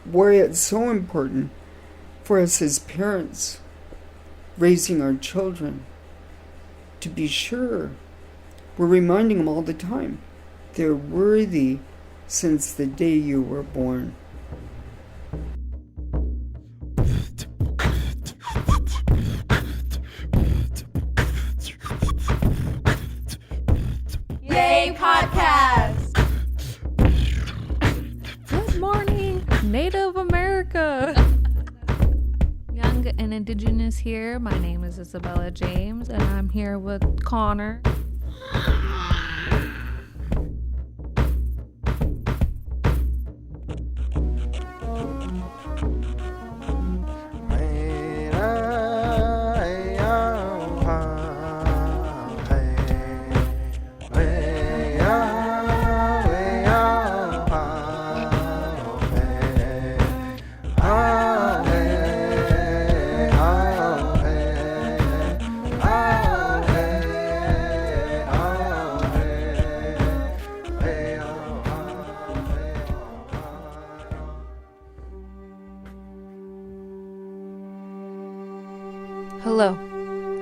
why it's so important for us as parents raising our children to be sure we're reminding them all the time they're worthy since the day you were born. Yay, podcast! Good morning, Native America. Young and Indigenous here. My name is Isabella James, and I'm here with Connor. Hello,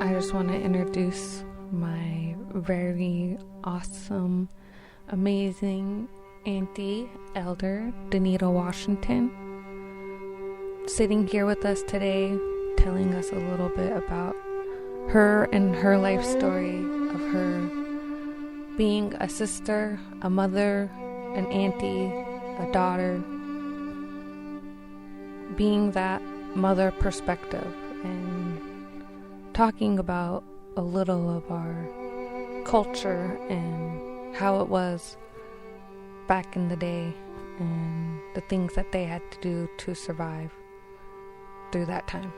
I just want to introduce my very awesome, amazing auntie, elder, Danita Washington, sitting here with us today, telling us a little bit about her and her life story of her being a sister, a mother, an auntie, a daughter, being that mother perspective, and talking about a little of our culture and how it was back in the day and the things that they had to do to survive through that time.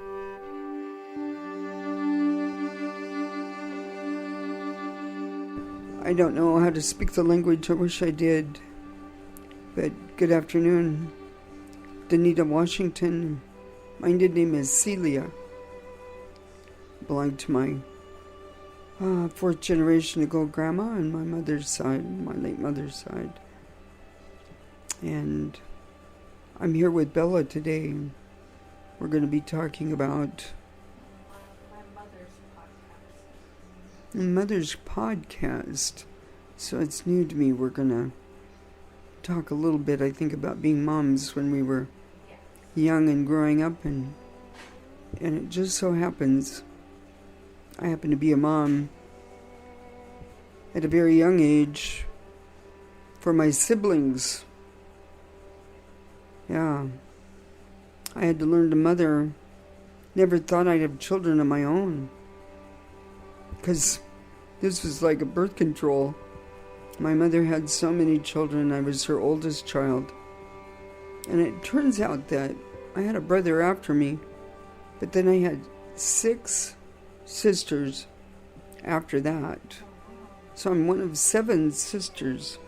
I don't know how to speak the language. I wish I did. But good afternoon, Danita Washington. My Indian name is Celia. Belonged to my fourth generation ago grandma on my mother's side, my late mother's side. And I'm here with Bella today. We're going to be talking about my mother's podcast. So it's new to me. We're going to talk a little bit, I think, about being moms when we were young and growing up. And it just so happens I happen to be a mom at a very young age for my siblings. Yeah. I had to learn to mother. Never thought I'd have children of my own, because this was like a birth control. My mother had so many children. I was her oldest child. And it turns out that I had a brother after me, but then I had 6 sisters after that. So I'm one of 7 sisters.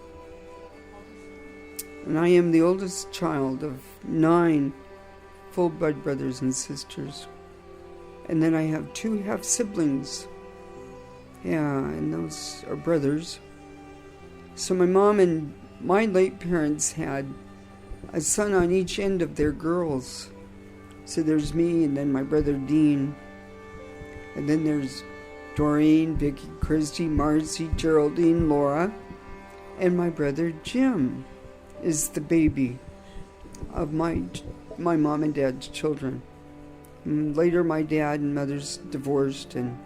And I am the oldest child of 9 full-blood brothers and sisters. And then I have 2 half-siblings. Yeah, and those are brothers. So my mom and my late parents had a son on each end of their girls. So there's me, and then my brother Dean. And then there's Doreen, Vicky, Christy, Marcy, Geraldine, Laura, and my brother Jim is the baby of my mom and dad's children. And later, my dad and mother's divorced, and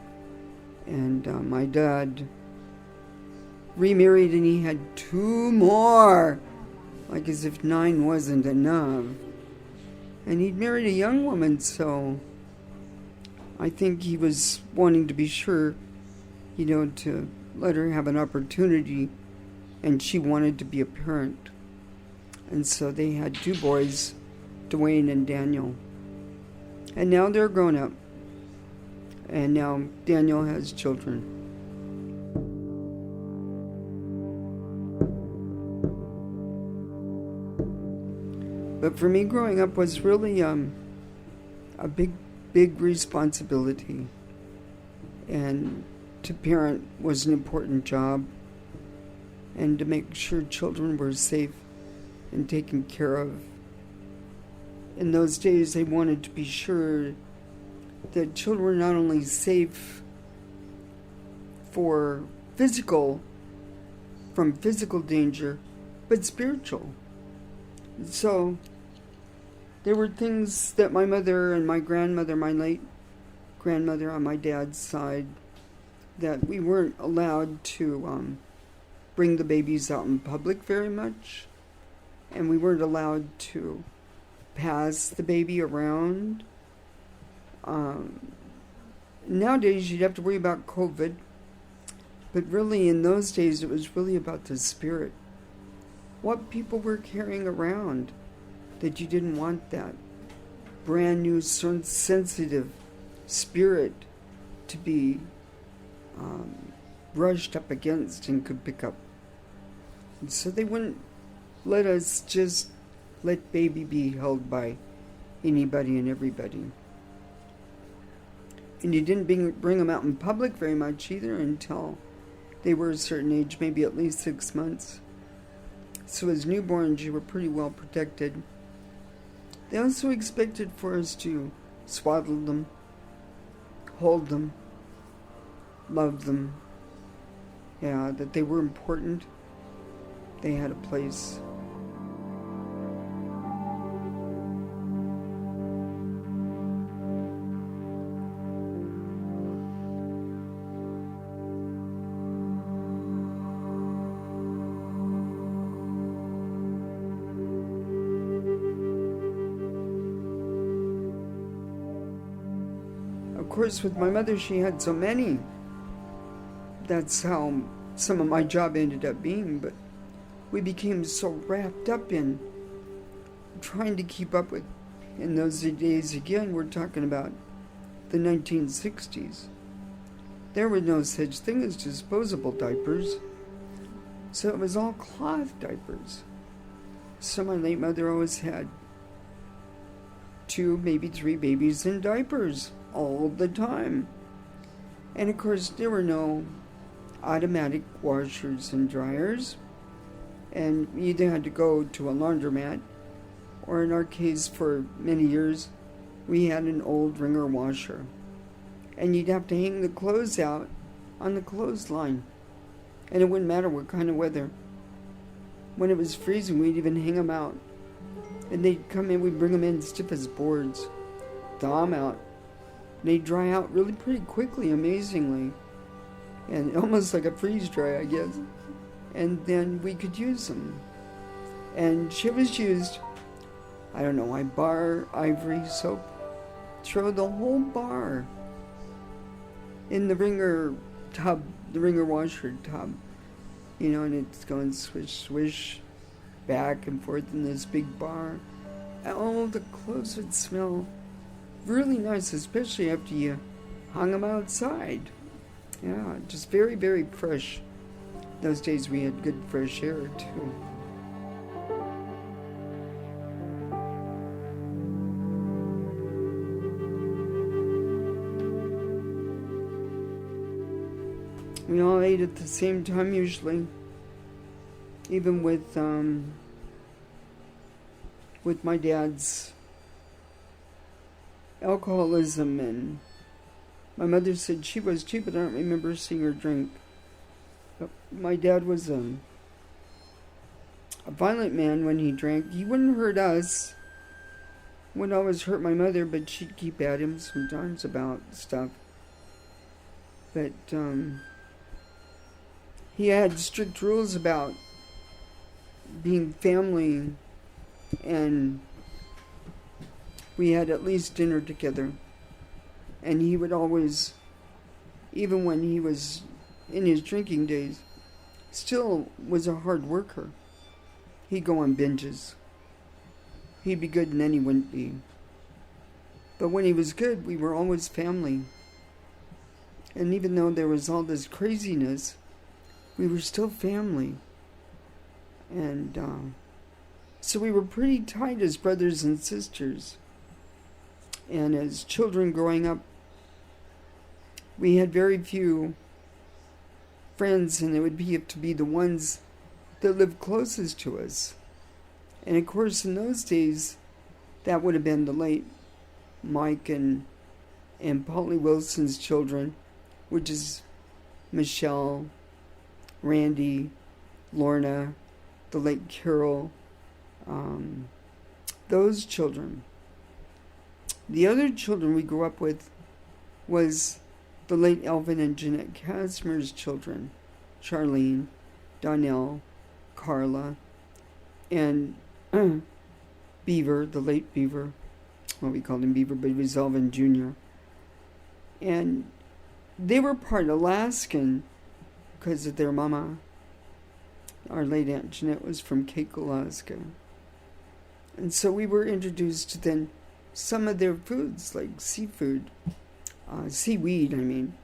my dad remarried, and he had 2 more, like as if 9 wasn't enough. And he'd married a young woman, so I think he was wanting to be sure, to let her have an opportunity, and she wanted to be a parent. And so they had 2 boys, Dwayne and Daniel. And now they're grown up. And now Daniel has children. But for me, growing up was really a big responsibility. And to parent was an important job. And to make sure children were safe and taken care of. in those days they wanted to be sure that children were not only safe from physical danger, but spiritual. So there were things that my mother and my grandmother, my late grandmother on my dad's side, that we weren't allowed to bring the babies out in public very much, and we weren't allowed to pass the baby around. Nowadays you'd have to worry about COVID, but really in those days it was really about the spirit. What people were carrying around, that you didn't want that brand new sensitive spirit to be brushed up against and could pick up. And so they wouldn't let us just let baby be held by anybody and everybody. And you didn't bring them out in public very much either until they were a certain age, maybe at least 6 months. So as newborns, you were pretty well protected. They also expected for us to swaddle them, hold them, love them. Yeah, that they were important. They had a place. Of course, with my mother, she had so many. That's how some of my job ended up being, but we became so wrapped up in trying to keep up with, in those days, again, we're talking about the 1960s. There was no such thing as disposable diapers, so it was all cloth diapers. So my late mother always had 2, maybe 3 babies in diapers all the time. And of course, there were no automatic washers and dryers, and you either had to go to a laundromat, or in our case, for many years, we had an old wringer washer, and you'd have to hang the clothes out on the clothesline, and it wouldn't matter what kind of weather. When it was freezing, we'd even hang them out, and they'd come in, we'd bring them in stiff as boards, thaw them out. They'd dry out really pretty quickly, amazingly, and almost like a freeze dry, I guess. And then we could use them. And she was used, I don't know, bar ivory soap. Throw the whole bar in the wringer tub, the wringer washer tub, and it's going swish, swish, back and forth in this big bar. And all the clothes would smell really nice, especially after you hung them outside. Yeah, just very, very fresh. Those days we had good fresh air too. We all ate at the same time usually, even with my dad's alcoholism, and my mother said she was too, but I don't remember seeing her drink. But my dad was a violent man when he drank. He wouldn't hurt us, wouldn't always hurt my mother, but she'd keep at him sometimes about stuff. But he had strict rules about being family, and we had at least dinner together. And he would always, even when he was in his drinking days, still was a hard worker. He'd go on binges. He'd be good and then he wouldn't be. But when he was good, we were always family. And even though there was all this craziness, we were still family. And so we were pretty tight as brothers and sisters. And as children growing up, we had very few friends, and it would have to be the ones that lived closest to us. And of course, in those days, That would have been the late Mike and Polly Wilson's children, which is Michelle, Randy, Lorna, the late Carol, those children. The other children we grew up with was the late Elvin and Jeanette Casmer's children, Charlene, Donnell, Carla, and Beaver, the late Beaver. Well, we called him Beaver, but he was Elvin Jr. And they were part Alaskan because of their mama. Our late Aunt Jeanette was from Cape, Alaska. And so we were introduced to then some of their foods, like seafood, seaweed, I mean.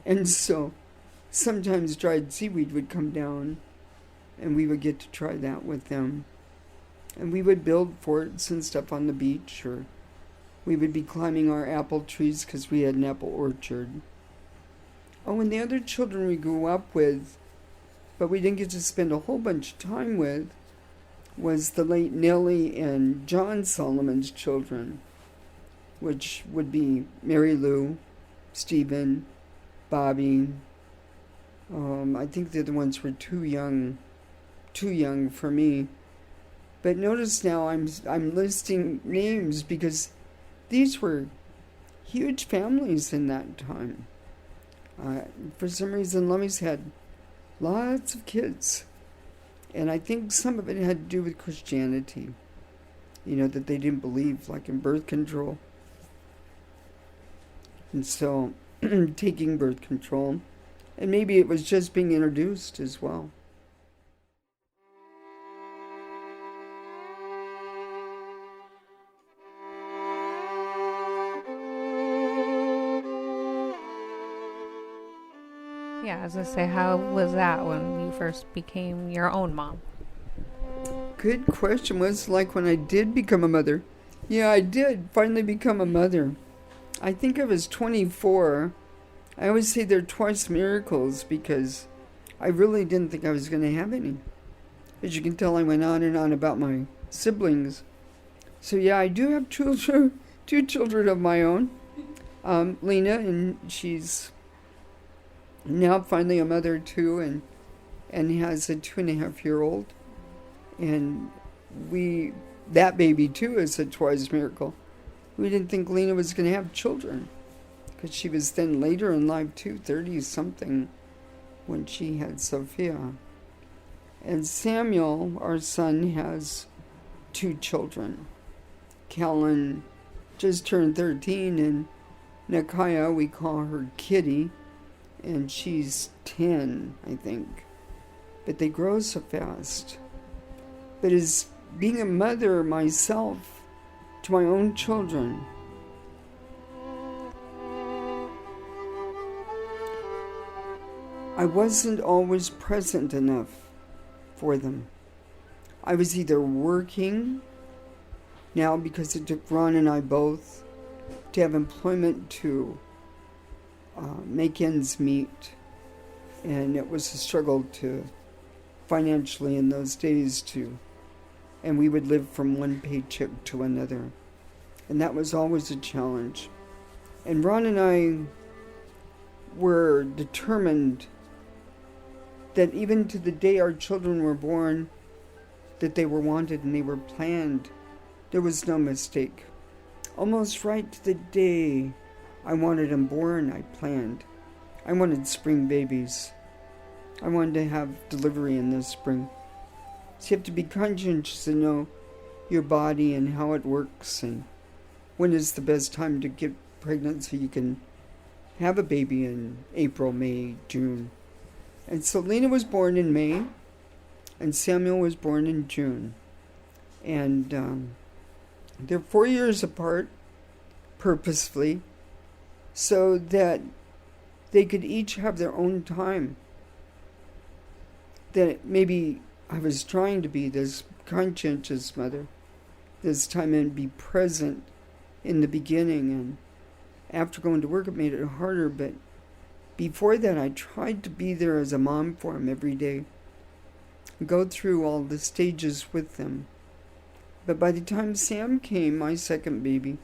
And so sometimes dried seaweed would come down, and we would get to try that with them. And we would build forts and stuff on the beach, or we would be climbing our apple trees because we had an apple orchard. Oh, and the other children we grew up with, but we didn't get to spend a whole bunch of time with, was the late Nellie and John Solomon's children, which would be Mary Lou, Stephen, Bobby. I think the other ones were too young for me. But notice now I'm listing names because these were huge families in that time. For some reason, Lummi's had lots of kids. And I think some of it had to do with Christianity. You know, that they didn't believe, like, in birth control. And so, taking birth control. And maybe it was just being introduced as well. Yeah, I was going to say, how was that when you first became your own mom? Good question. Was like when I did become a mother? Yeah, I did finally become a mother. I think I was 24. I always say they're twice miracles because I really didn't think I was going to have any. As you can tell, I went on and on about my siblings. So yeah, I do have two children of my own. Lena, and she's now finally a mother too, and has a 2.5-year-old. And that baby too is a twice miracle. We didn't think Lena was going to have children because she was then later in life too, 30-something, when she had Sophia. And Samuel, our son, has 2 children. Callan just turned 13, and Nakaya, we call her Kitty, and she's 10, I think. But they grow so fast. But as being a mother myself to my own children, I wasn't always present enough for them. I was either working now because it took Ron and I both to have employment to make ends meet, and it was a struggle to financially in those days too, and we would live from one paycheck to another, and that was always a challenge. And Ron and I were determined that even to the day our children were born, that they were wanted and they were planned. There was no mistake. Almost right to the day I wanted them born, I planned. I wanted spring babies. I wanted to have delivery in the spring. So you have to be conscientious and know your body and how it works and when is the best time to get pregnant so you can have a baby in April, May, June. And so Lena was born in May and Samuel was born in June. And they're 4 years apart purposefully so that they could each have their own time. That maybe I was trying to be this conscientious mother this time and be present in the beginning, and after going to work it made it harder, but before that I tried to be there as a mom for them every day, go through all the stages with them, But by the time Sam came, my second baby,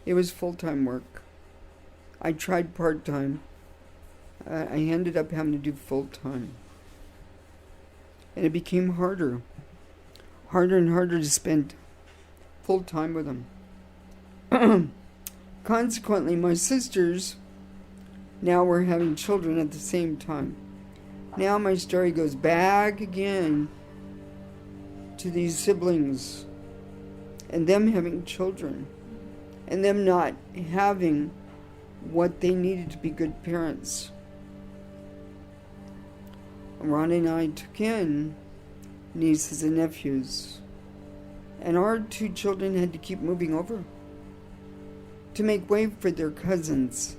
it was full-time work. I tried part-time. I ended up having to do full-time. And it became harder and harder to spend full-time with them. Consequently, my sisters now were having children at the same time. Now my story goes back again to these siblings and them having children and them not having what they needed to be good parents. Ron and I took in nieces and nephews, and our two children had to keep moving over to make way for their cousins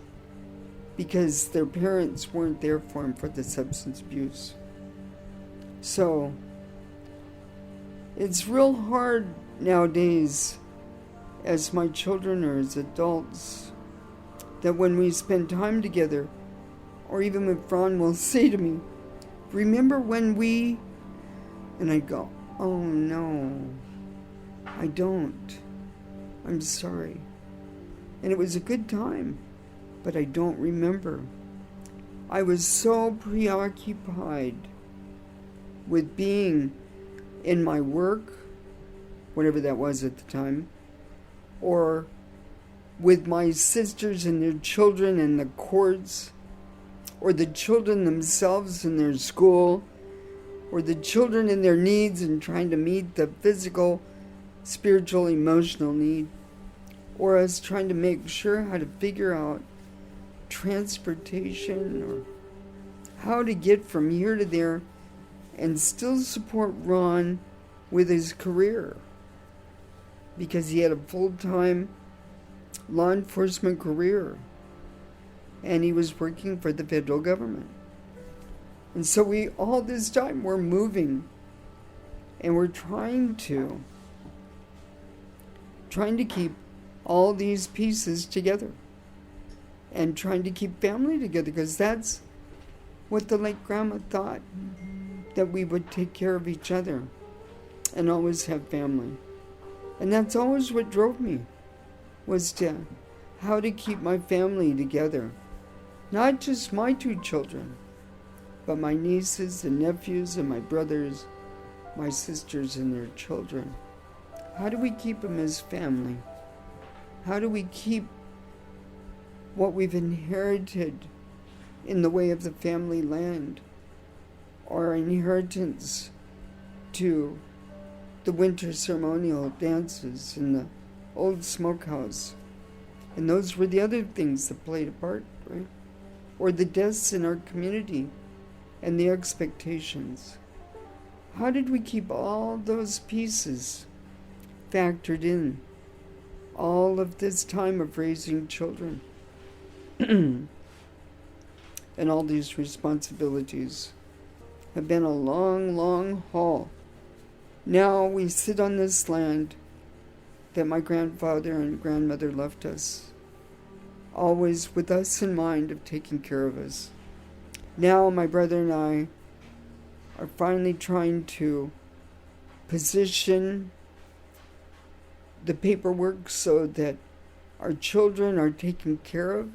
because their parents weren't there for them for the substance abuse. So it's real hard nowadays as my children or as adults that when we spend time together, or even if Ron will say to me, remember when we, and I go, oh no, I don't. I'm sorry. And it was a good time, but I don't remember. I was so preoccupied with being in my work, whatever that was at the time, or with my sisters and their children in the courts, or the children themselves in their school, or the children in their needs and trying to meet the physical, spiritual, emotional need, or us trying to make sure how to figure out transportation or how to get from here to there and still support Ron with his career because he had a full-time law enforcement career and he was working for the federal government. And so we, all this time, we're moving and we're trying to keep all these pieces together and trying to keep family together because that's what the late grandma thought, that we would take care of each other and always have family. And that's always what drove me, was to how to keep my family together. Not just my two children, but my nieces and nephews and my brothers, my sisters and their children. How do we keep them as family? How do we keep what we've inherited in the way of the family land, our inheritance to the winter ceremonial dances in the old smokehouse? And those were the other things that played a part, right? Or the deaths in our community and the expectations. How did we keep all those pieces factored in all of this time of raising children and all these responsibilities? Have been a long, long haul. Now we sit on this land that my grandfather and grandmother left us, always with us in mind of taking care of us. Now my brother and I are finally trying to position the paperwork so that our children are taken care of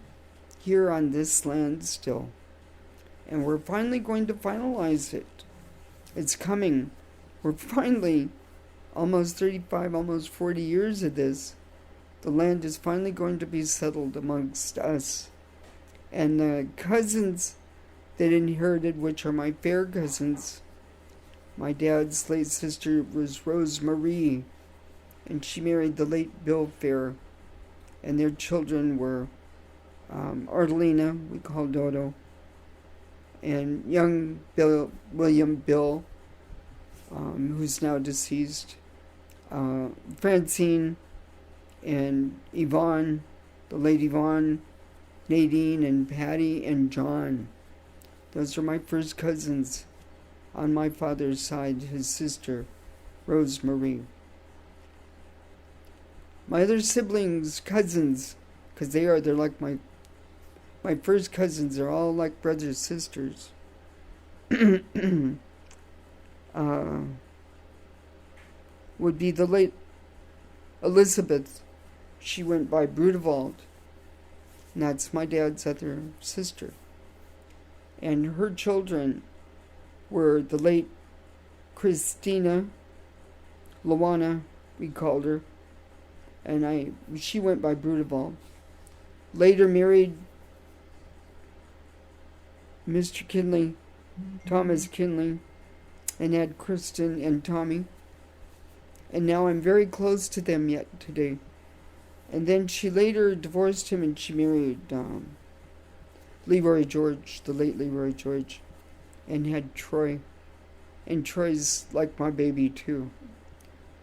here on this land still. And we're finally going to finalize it. It's coming. We're finally, almost 35, almost 40 years of this, the land is finally going to be settled amongst us. And the cousins that inherited, which are my fair cousins, my dad's late sister was Rose Marie, and she married the late Bill Fair, and their children were Artelina, we call Dodo, and young William Bill, who's now deceased, Francine, and Yvonne, the late Yvonne, Nadine, and Patty, and John. Those are my first cousins on my father's side, his sister, Rose Marie. My other siblings, cousins, because they're like my first cousins, are all like brothers, sisters. Would be the late Elizabeth, she went by Brudewald, and that's my dad's other sister. And her children were the late Christina, Luana, we called her, and she went by Brudewald. Later married Mr. Kinley, Thomas Kinley, and had Kristen and Tommy. And now I'm very close to them yet today. And then she later divorced him and she married Leroy George, the late Leroy George, and had Troy. And Troy's like my baby too.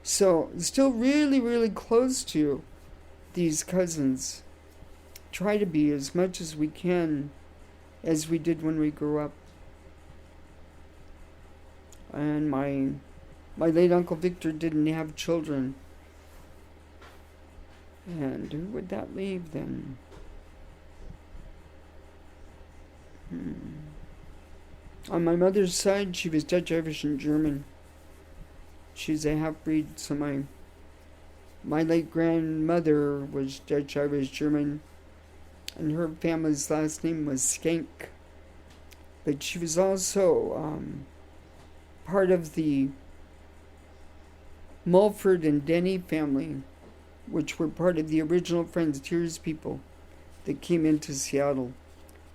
So still really, really close to these cousins. Try to be as much as we can as we did when we grew up. And my late Uncle Victor didn't have children. And who would that leave then? On my mother's side, she was Dutch, Irish, and German. She's a half-breed, so my late grandmother was Dutch, Irish, German, and her family's last name was Skank. But she was also part of the Mulford and Denny family, which were part of the original Frontiers people that came into Seattle.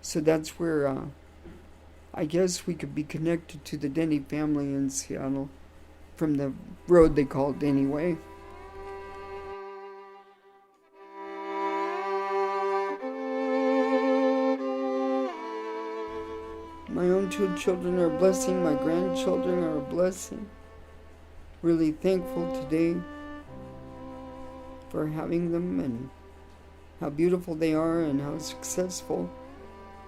So that's where I guess we could be connected to the Denny family in Seattle from the road they called Denny Way. My own two children are a blessing. My grandchildren are a blessing. Really thankful today for having them and how beautiful they are and how successful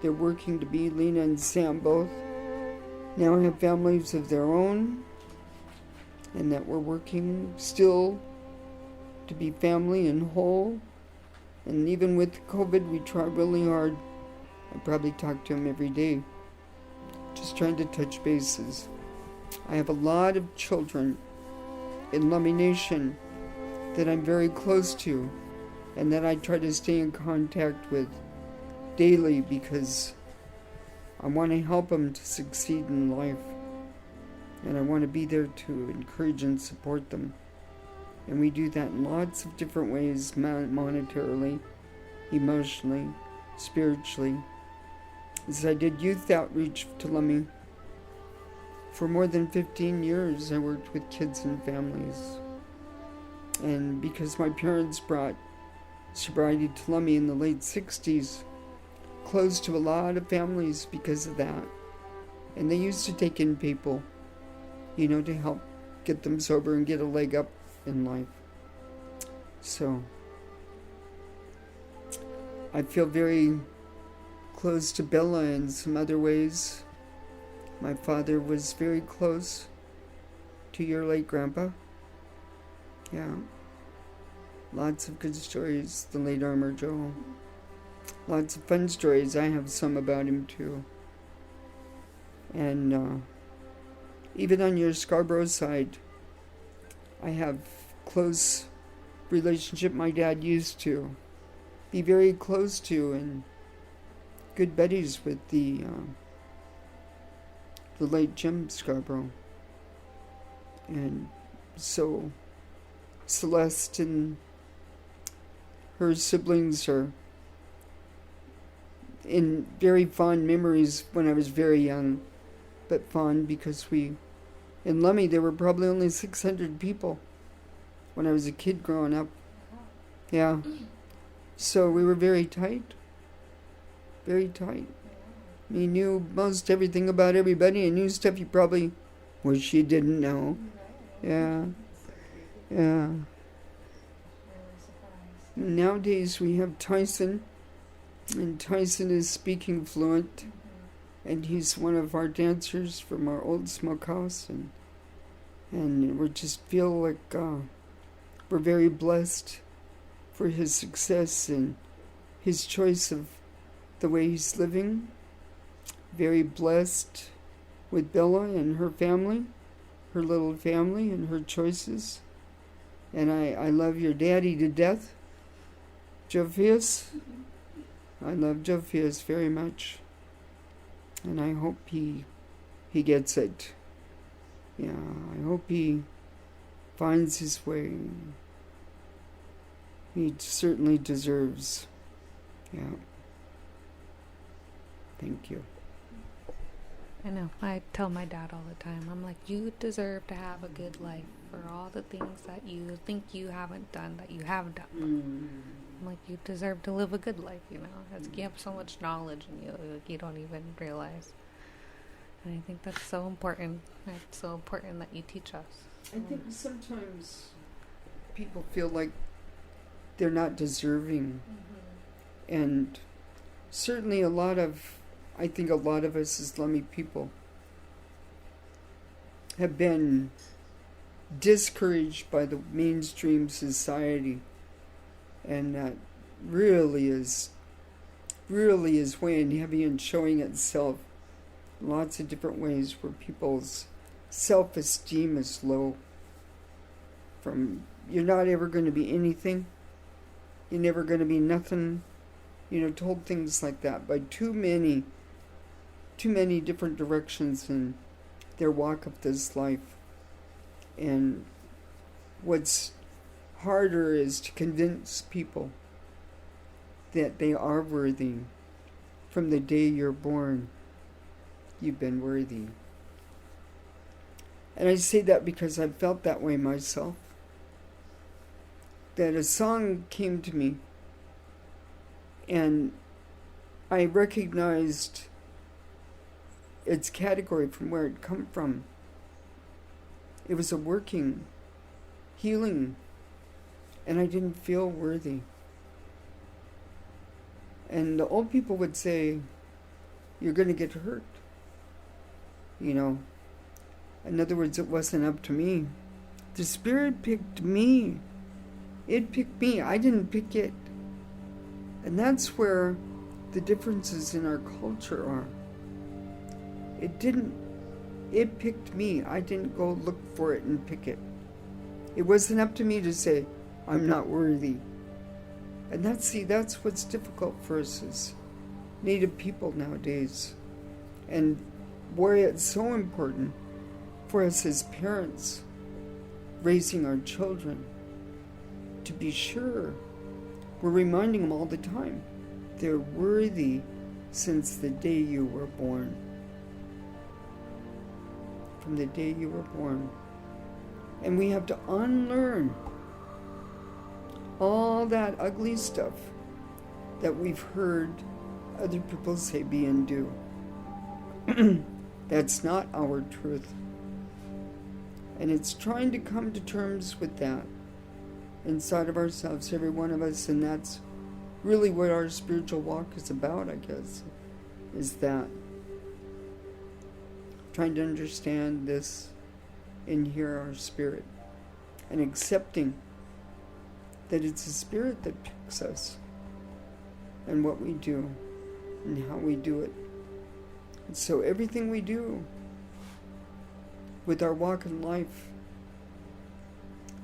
they're working to be. Lena and Sam both now have families of their own, and that we're working still to be family and whole. And even with COVID, we try really hard. I probably talk to them every day, just trying to touch bases. I have a lot of children in Lummi Nation that I'm very close to and that I try to stay in contact with daily because I want to help them to succeed in life, and I want to be there to encourage and support them. And we do that in lots of different ways, monetarily, emotionally, spiritually. As I did youth outreach to Lummi, for more than 15 years I worked with kids and families. And because my parents brought sobriety to Lummi in the late 60s, close to a lot of families because of that. And they used to take in people, to help get them sober and get a leg up in life. So I feel very close to Bella in some other ways. My father was very close to your late grandpa. Yeah. Lots of good stories, the late Armor Joe. Lots of fun stories. I have some about him too. And even on your Scarborough side, I have close relationship my dad used to be very close to, and good buddies with the late Jim Scarborough. And so Celeste and her siblings are in very fond memories when I was very young, but fond because in Lummi there were probably only 600 people when I was a kid growing up. Yeah. So we were very tight. Very tight. He knew most everything about everybody and knew stuff you probably wish you didn't know. Yeah. Yeah. Nowadays we have Tyson, and Tyson is speaking fluent, and he's one of our dancers from our old smokehouse, and we just feel like we're very blessed for his success and his choice of the way he's living. Very blessed with Bella and her family, her little family, and her choices. And I love your daddy to death, Jophius. I love Jophius very much. And I hope he gets it. Yeah, I hope he finds his way. He certainly deserves. Yeah. Thank you. I know. I tell my dad all the time, I'm like, you deserve to have a good life for all the things that you think you haven't done that you have done. I'm like, you deserve to live a good life, you know. You have so much knowledge in you don't even realize. And I think that's so important. It's so important that you teach us. I think sometimes people feel like they're not deserving. And certainly I think a lot of us as Lummi people have been discouraged by the mainstream society, and that really is weighing heavy and showing itself in lots of different ways where people's self-esteem is low. From you're not ever going to be anything, you're never going to be nothing, told things like that by too many different directions in their walk of this life. And what's harder is to convince people that they are worthy. From the day you're born, you've been worthy. And I say that because I've felt that way myself. That a song came to me and I recognized its category from where it come from. It was a working, healing, and I didn't feel worthy. And the old people would say, you're going to get hurt. In other words, it wasn't up to me. The Spirit picked me. It picked me. I didn't pick it. And that's where the differences in our culture are. It picked me. I didn't go look for it and pick it. It wasn't up to me to say, I'm not worthy. And that's what's difficult for us as Native people nowadays. And where it's so important for us as parents raising our children to be sure we're reminding them all the time they're worthy since the day you were born. From the day you were born. And we have to unlearn all that ugly stuff that we've heard other people say, be and do. That's not our truth. And it's trying to come to terms with that inside of ourselves, every one of us, and that's really what our spiritual walk is about, I guess, is that. Trying to understand this and hear our spirit, and accepting that it's the Spirit that picks us and what we do and how we do it. And so everything we do with our walk in life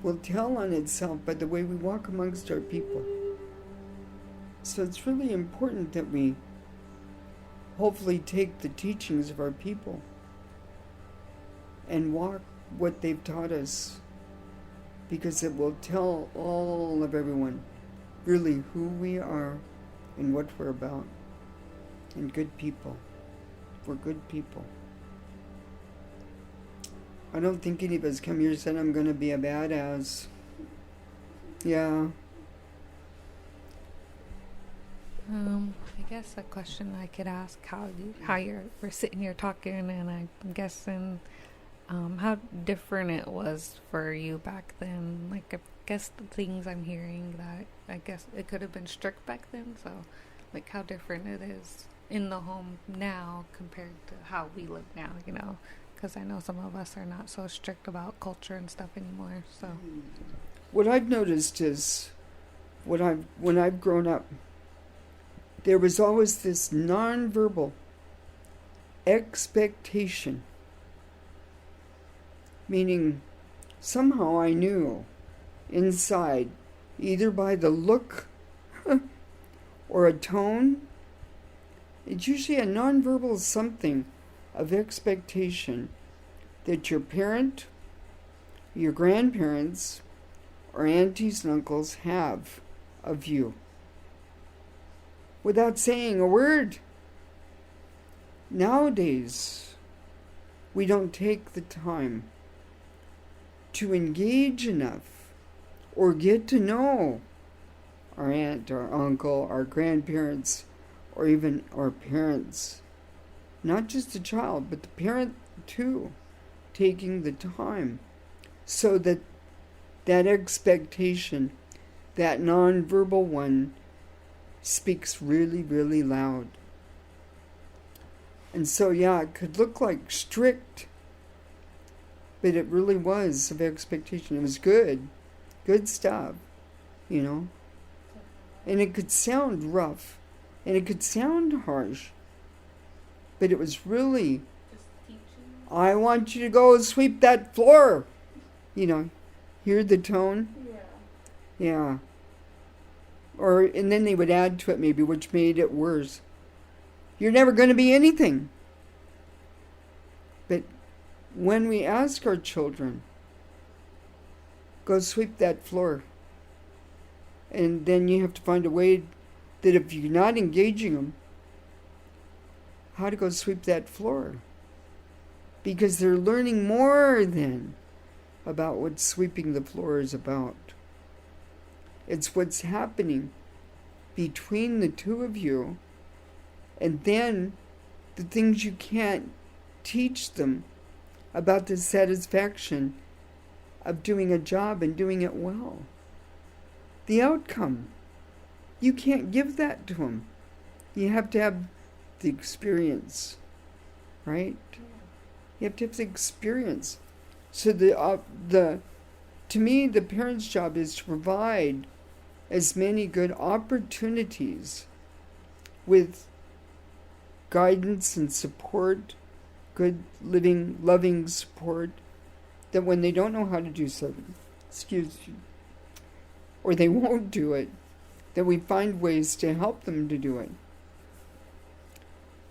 will tell on itself by the way we walk amongst our people. So it's really important that we hopefully take the teachings of our people and walk what they've taught us, because it will tell all of everyone really who we are and what we're about. And good people. We're good people. I don't think any of us come here and said, I'm going to be a badass. Yeah. I guess a question I could ask, we're sitting here talking, and I'm guessing how different it was for you back then. Like, I guess the things I'm hearing, that I guess it could have been strict back then, so like how different it is in the home now compared to how we live now, because I know some of us are not so strict about culture and stuff anymore. So what I've noticed is when I've grown up, there was always this nonverbal expectation, meaning somehow I knew inside, either by the look or a tone. It's usually a nonverbal something of expectation that your parent, your grandparents, or aunties and uncles have of you, without saying a word. Nowadays, we don't take the time to engage enough or get to know our aunt, our uncle, our grandparents, or even our parents. Not just the child, but the parent too, taking the time so that that expectation, that nonverbal one, speaks really, really loud. And so, yeah, it could look like strict, but it really was of expectation. It was good stuff, you know. And it could sound rough, and it could sound harsh, but it was really, I want you to go sweep that floor. You know, hear the tone? Yeah. And then they would add to it maybe, which made it worse. You're never going to be anything. But when we ask our children, go sweep that floor, and then you have to find a way that if you're not engaging them, how to go sweep that floor. Because they're learning more then about what sweeping the floor is about. It's what's happening between the two of you, and then the things you can't teach them about the satisfaction of doing a job and doing it well. The outcome. You can't give that to them. You have to have the experience, right? You have to have the experience. So to me, the parent's job is to provide as many good opportunities with guidance and support, good living, loving support, that when they don't know how to do something, or they won't do it, that we find ways to help them to do it.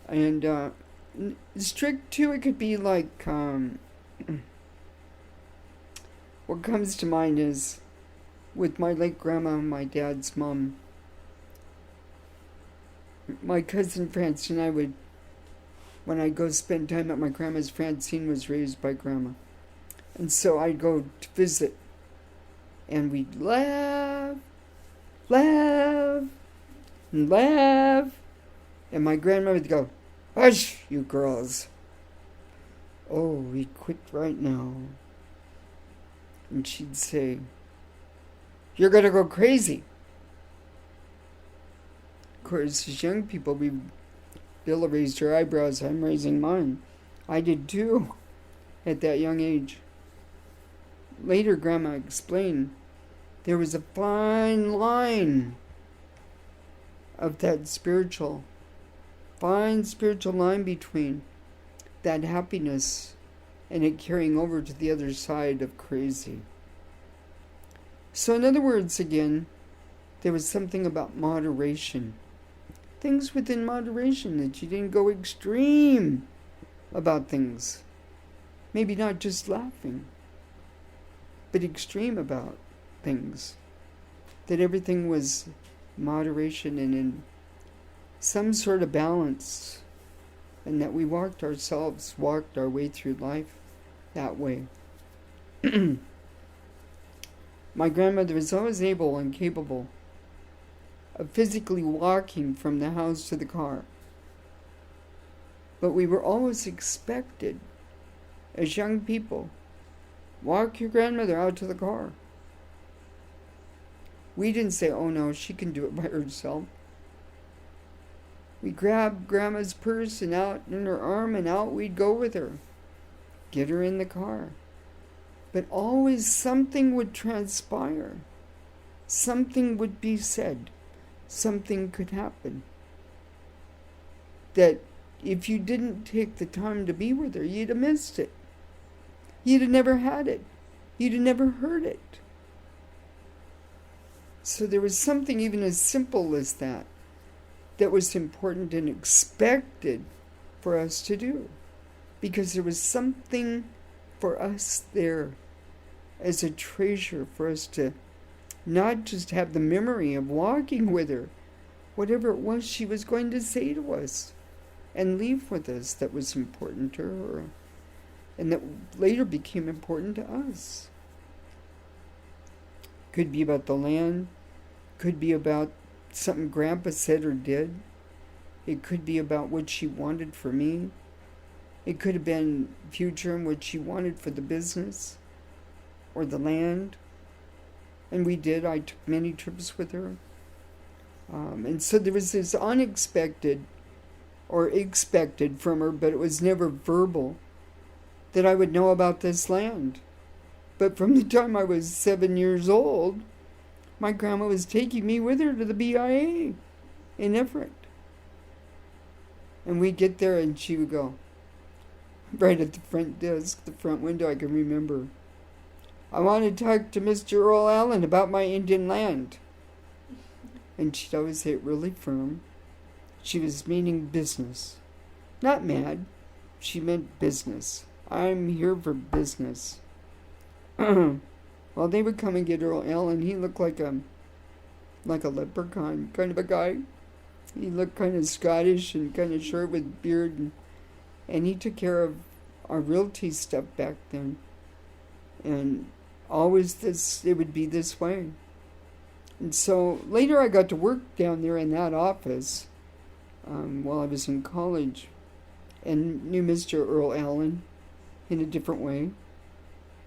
And strict too, it could be like, what comes to mind is with my late grandma, my dad's mom, my cousin Francine and I would, when I'd go spend time at my grandma's, Francine was raised by grandma. And so I'd go to visit, and we'd laugh, and laugh. And my grandma would go, "Hush, you girls. Oh, we quit right now." And she'd say, "You're going to go crazy." Of course, as young people, Billa raised her eyebrows. I'm raising mine. I did too, at that young age. Later, Grandma explained there was a fine line of that fine spiritual line between that happiness and it carrying over to the other side of crazy. So in other words, again, there was something about moderation. Things within moderation, that you didn't go extreme about things. Maybe not just laughing, but extreme about things. That everything was moderation and in some sort of balance, and that we walked our way through life that way. My grandmother was always able and capable of physically walking from the house to the car. But we were always expected, as young people, walk your grandmother out to the car. We didn't say, "Oh no, she can do it by herself." We grabbed Grandma's purse and out in her arm, and out we'd go with her. Get her in the car. But always something would transpire. Something would be said. Something could happen. That if you didn't take the time to be with her, you'd have missed it. You'd have never had it. You'd have never heard it. So there was something even as simple as that was important and expected for us to do, because there was something for us there as a treasure for us to not just have the memory of walking with her, whatever it was she was going to say to us and leave with us that was important to her and that later became important to us. Could be about the land, could be about something Grandpa said or did. It could be about what she wanted for me. It could have been future and what she wanted for the business or the land. And we did. I took many trips with her. And so there was this unexpected or expected from her, but it was never verbal, that I would know about this land. But from the time I was 7 years old, my grandma was taking me with her to the BIA in Everett. And we'd get there and she would go, right at the front desk, the front window, I can remember, "I want to talk to Mr. Earl Allen about my Indian land." And she'd always say it really firm. She was meaning business. Not mad. She meant business. "I'm here for business." Well, they would come and get Earl Allen. He looked like a leprechaun kind of a guy. He looked kind of Scottish and kind of short with beard. And he took care of our realty stuff back then. And always it would be this way. And so later I got to work down there in that office while I was in college and knew Mr. Earl Allen in a different way.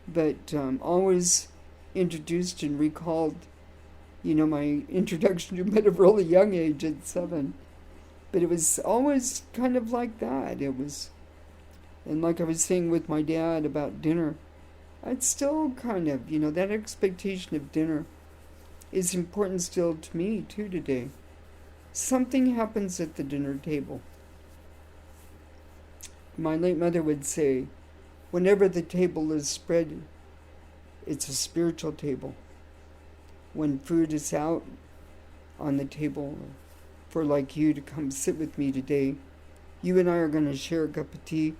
But always introduced and recalled, my introduction to him at a really young age at 7. But it was always kind of like that. It was, and like I was saying with my dad about dinner, it's still kind of, that expectation of dinner is important still to me too today. Something happens at the dinner table. My late mother would say, whenever the table is spread, it's a spiritual table. When food is out on the table for like you to come sit with me today, you and I are going to share a cup of tea.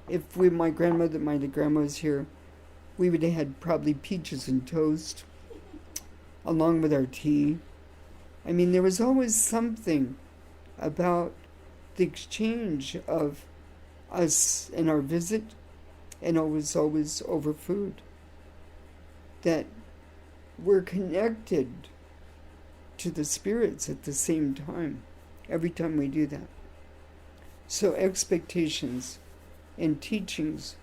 If my grandma was here, we would have had probably peaches and toast along with our tea. I mean, there was always something about the exchange of us and our visit, and it was always over food, that we're connected to the spirits at the same time, every time we do that. So expectations and teachings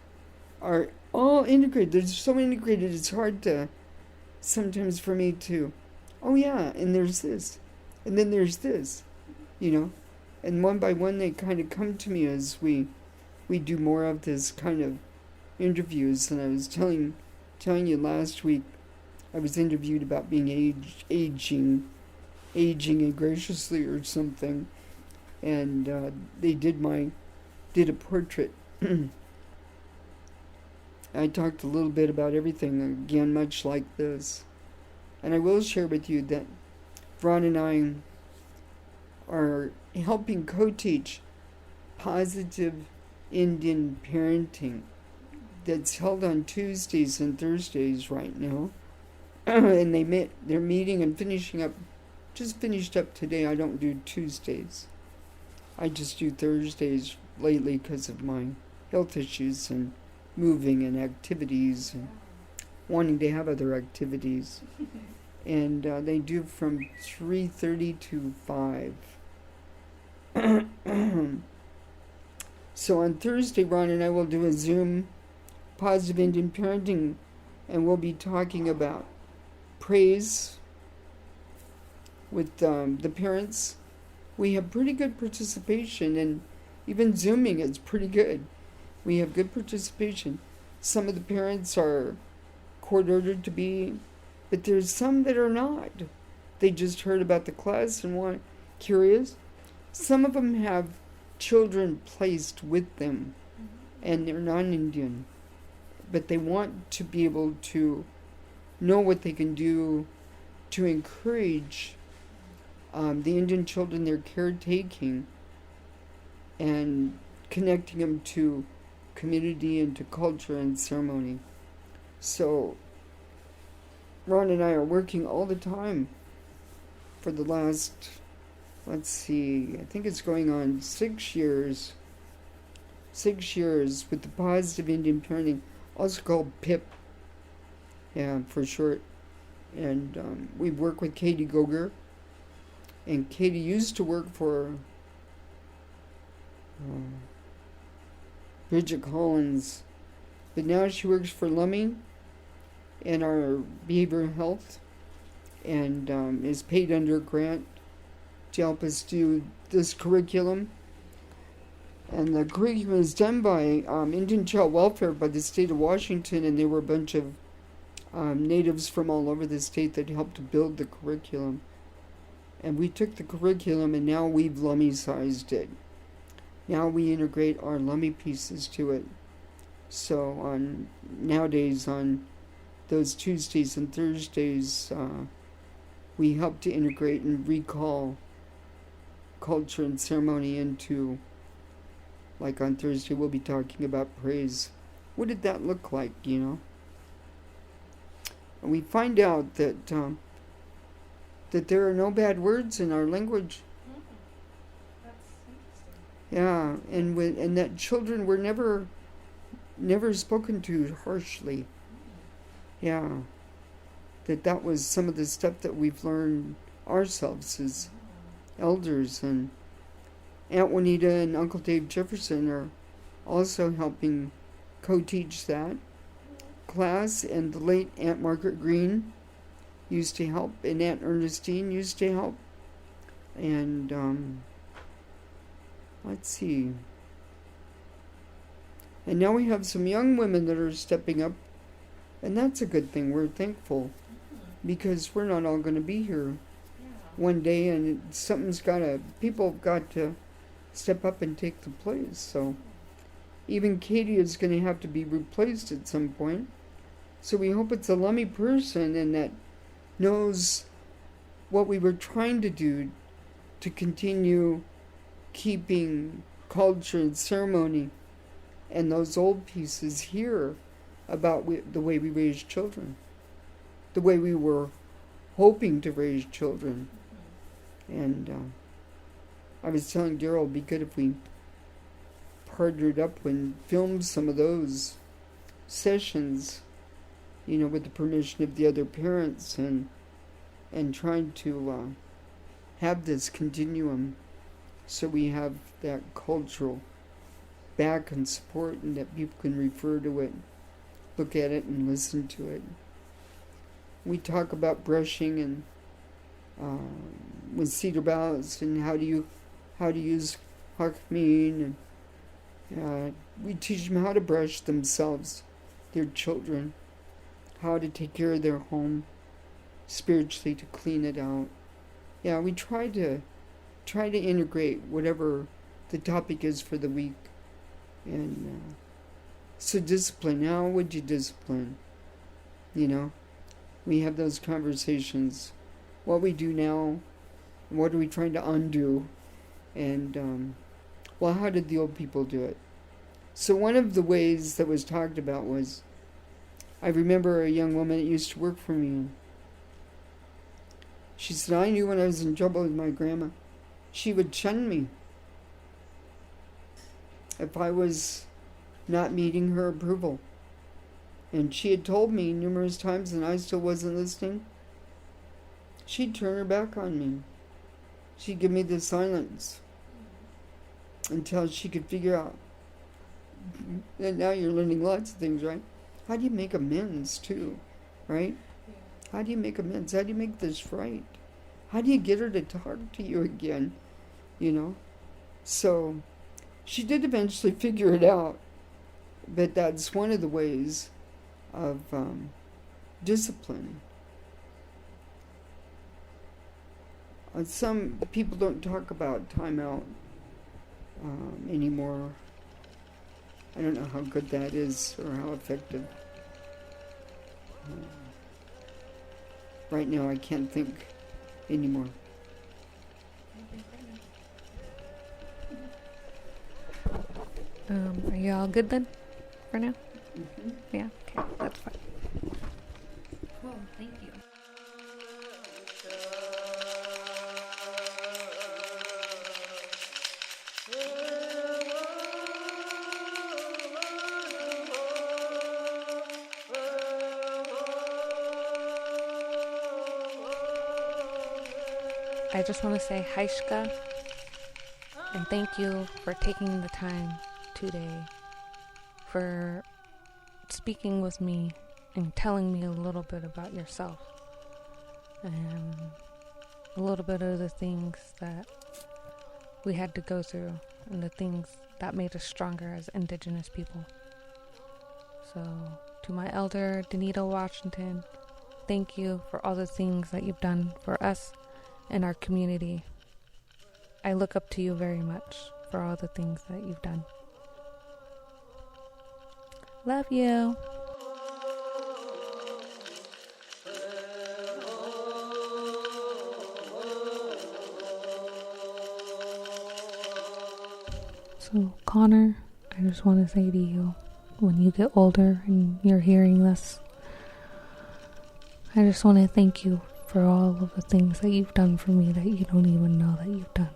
are all integrated. They're so integrated, it's hard to, sometimes for me to, oh yeah, and there's this, and then there's this, and one by one they kind of come to me as we do more of this kind of interviews. And I was telling you last week, I was interviewed about being aging graciously or something, and they did a portrait. I talked a little bit about everything, again, much like this. And I will share with you that Ron and I are helping co-teach positive Indian parenting that's held on Tuesdays and Thursdays right now. And they're meeting and just finished up today. I don't do Tuesdays. I just do Thursdays lately because of my health issues and moving and activities and wanting to have other activities. And they do from 3:30 to 5. So on Thursday, Ron and I will do a Zoom Positive Indian Parenting, and we'll be talking about praise with the parents. We have pretty good participation, and even Zooming is pretty good. We have good participation. Some of the parents are court-ordered to be, but there's some that are not. They just heard about the class and want curious. Some of them have children placed with them, and they're non-Indian, but they want to be able to know what they can do to encourage the Indian children they're caretaking and connecting them to community and to culture and ceremony. So Ron and I are working all the time for the last, I think it's going on 6 years. 6 years with the Positive Indian Parenting, also called PIP, for short. And we work with Katie Goger. And Katie used to work for Bridget Collins, but now she works for Lummi in our behavioral health, and is paid under a grant to help us do this curriculum. And the curriculum is done by Indian Child Welfare by the state of Washington, and they were a bunch of natives from all over the state that helped to build the curriculum. And we took the curriculum and now we've Lummi-sized it. Now we integrate our Lummi pieces to it. So nowadays on those Tuesdays and Thursdays, we help to integrate and recall culture and ceremony into, like on Thursday we'll be talking about praise. What did that look like, And we find out that that there are no bad words in our language. That's interesting. Yeah, and that children were never spoken to harshly. Yeah, that was some of the stuff that we've learned ourselves as elders, and Aunt Juanita and Uncle Dave Jefferson are also helping co-teach that class, and the late Aunt Margaret Green used to help, and Aunt Ernestine used to help. And let's see. And now we have some young women that are stepping up, and that's a good thing. We're thankful because we're not all going to be here one day, and people have got to step up and take the place. So even Katie is going to have to be replaced at some point. So we hope it's a Lummi person and that knows what we were trying to do to continue keeping culture and ceremony and those old pieces here about the way we raised children, the way we were hoping to raise children. And I was telling Daryl it'd be good if we partnered up and filmed some of those sessions, with the permission of the other parents, and trying to have this continuum so we have that cultural back and support, and that people can refer to it, look at it, and listen to it. We talk about brushing and with cedar boughs and how to use hakmin, and we teach them how to brush themselves, their children, how to take care of their home spiritually, to clean it out. Yeah, we try to integrate whatever the topic is for the week. And so discipline. How would you discipline? We have those conversations. What we do now, what are we trying to undo? And how did the old people do it? So one of the ways that was talked about was, I remember a young woman that used to work for me. She said, I knew when I was in trouble with my grandma, she would shun me if I was not meeting her approval. And she had told me numerous times, and I still wasn't listening. She'd turn her back on me. She'd give me the silence until she could figure out. And now you're learning lots of things, right? How do you make amends, too, right? How do you make amends? How do you make this right? How do you get her to talk to you again, So she did eventually figure it out, but that's one of the ways of discipline. Some people don't talk about timeout anymore. I don't know how good that is or how effective. right now I can't think anymore. Are you all good then? For now? Mm-hmm. Yeah, okay, that's fine. Cool, thank you. I just want to say Haishka, and thank you for taking the time today, for speaking with me and telling me a little bit about yourself and a little bit of the things that we had to go through and the things that made us stronger as Indigenous people. So to my elder, Danita Washington, thank you for all the things that you've done for us and our community. I look up to you very much for all the things that you've done. Love you. So, Connor, I just want to say to you, when you get older and you're hearing this, I just want to thank you for all of the things that you've done for me that you don't even know that you've done.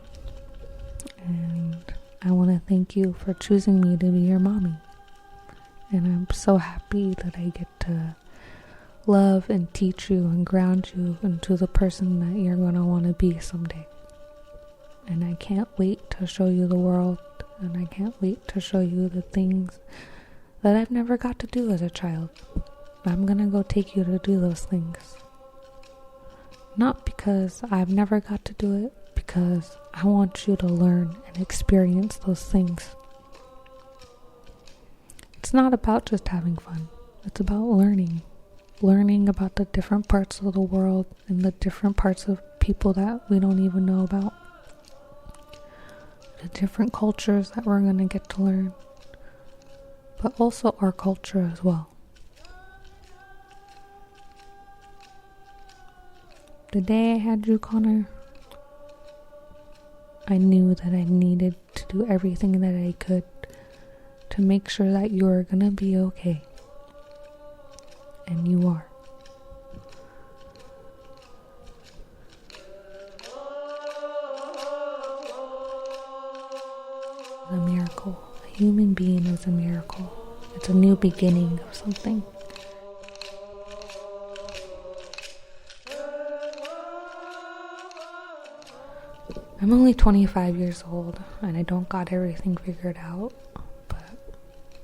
And I want to thank you for choosing me to be your mommy. And I'm so happy that I get to love and teach you and ground you into the person that you're going to want to be someday. And I can't wait to show you the world, and I can't wait to show you the things that I've never got to do as a child. I'm going to go take you to do those things. Not because I've never got to do it, because I want you to learn and experience those things. It's not about just having fun. It's about learning about the different parts of the world and the different parts of people that we don't even know about. The different cultures that we're going to get to learn, but also our culture as well. The day I had you, Connor, I knew that I needed to do everything that I could to make sure that you were gonna be okay. And you are. A miracle. A human being is a miracle. It's a new beginning of something. I'm only 25 years old and I don't got everything figured out, but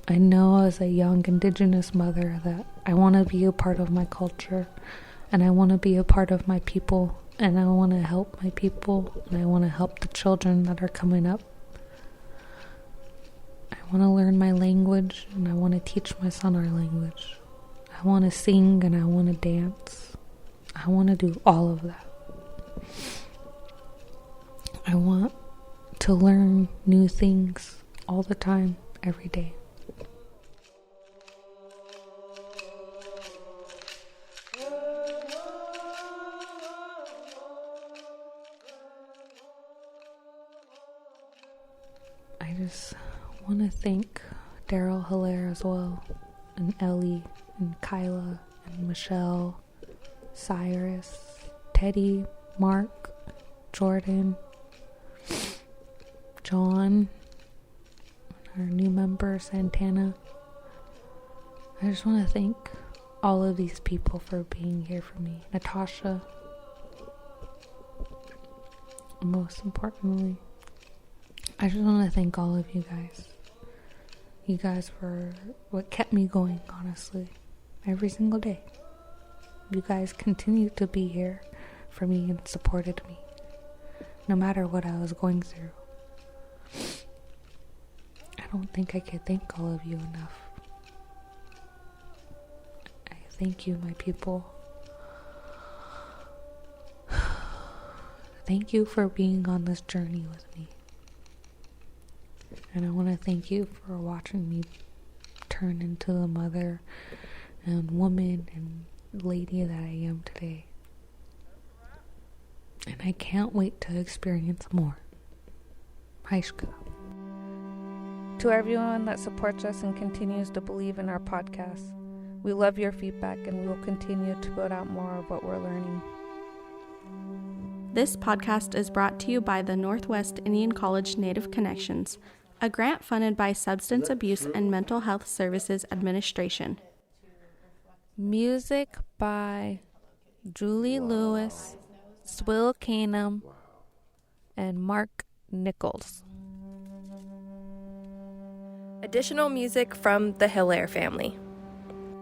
I know as a young Indigenous mother that I want to be a part of my culture, and I want to be a part of my people, and I want to help my people, and I want to help the children that are coming up. I want to learn my language, and I want to teach my son our language. I want to sing and I want to dance. I want to do all of that. I want to learn new things all the time, every day. I just want to thank Daryl Hilaire as well, and Ellie, and Kyla, and Michelle, Cyrus, Teddy, Mark, Jordan, John, our new member, Santana. I just want to thank all of these people for being here for me. Natasha. Most importantly, I just want to thank all of you guys. You guys were what kept me going, honestly, every single day. You guys continued to be here for me and supported me, no matter what I was going through. I don't think I could thank all of you enough. I thank you, my people. Thank you for being on this journey with me. And I want to thank you for watching me turn into the mother and woman and lady that I am today. and I can't wait to experience more. Haishka. To everyone that supports us and continues to believe in our podcast, we love your feedback and we will continue to put out more of what we're learning. This podcast is brought to you by the Northwest Indian College Native Connections, a grant funded by Substance Abuse and Mental Health Services Administration. Music by Julie Lewis, Swill Canham, and Mark Nichols. Additional music from the Hilaire family.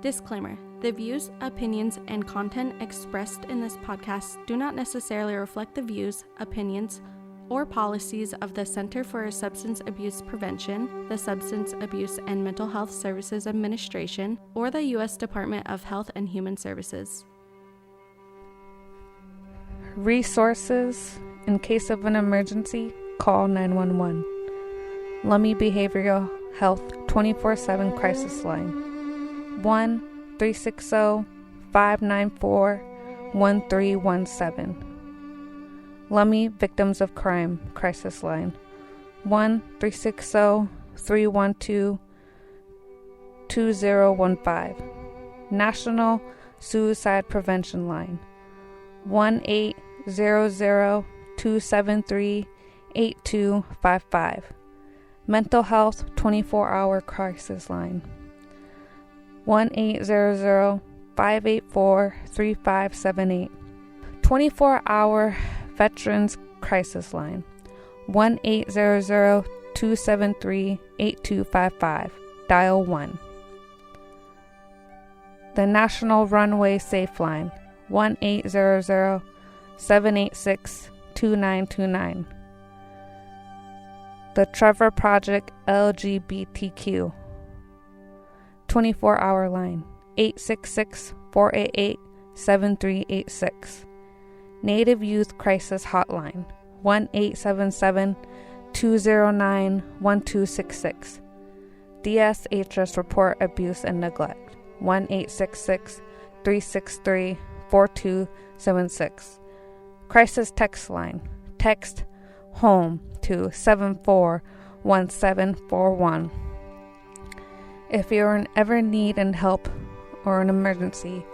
Disclaimer: the views, opinions, and content expressed in this podcast do not necessarily reflect the views, opinions, or policies of the Center for Substance Abuse Prevention, the Substance Abuse and Mental Health Services Administration, or the U.S. Department of Health and Human Services. Resources: in case of an emergency, call 911. Lummi Behavioral Health 24/7 Crisis Line 1-360-594-1317. Lummi Victims of Crime Crisis Line 1-360-312-2015. National Suicide Prevention Line 1-800-273-8255. Mental Health 24-Hour Crisis Line 1-800-584-3578. 24-Hour Veterans Crisis Line 1-800-273-8255. Dial 1. The National Runway Safe Line 1-800-786-2929. The Trevor Project LGBTQ 24-Hour Line 866-488-7386. Native Youth Crisis Hotline 1-877-209-1266. DSHS Report Abuse and Neglect 1-866-363-4276. Crisis Text Line. Text HOME to 741741. If you're ever in need and help or an emergency,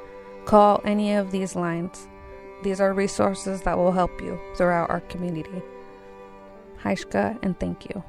call any of these lines. These are resources that will help you throughout our community. Haishka, and thank you.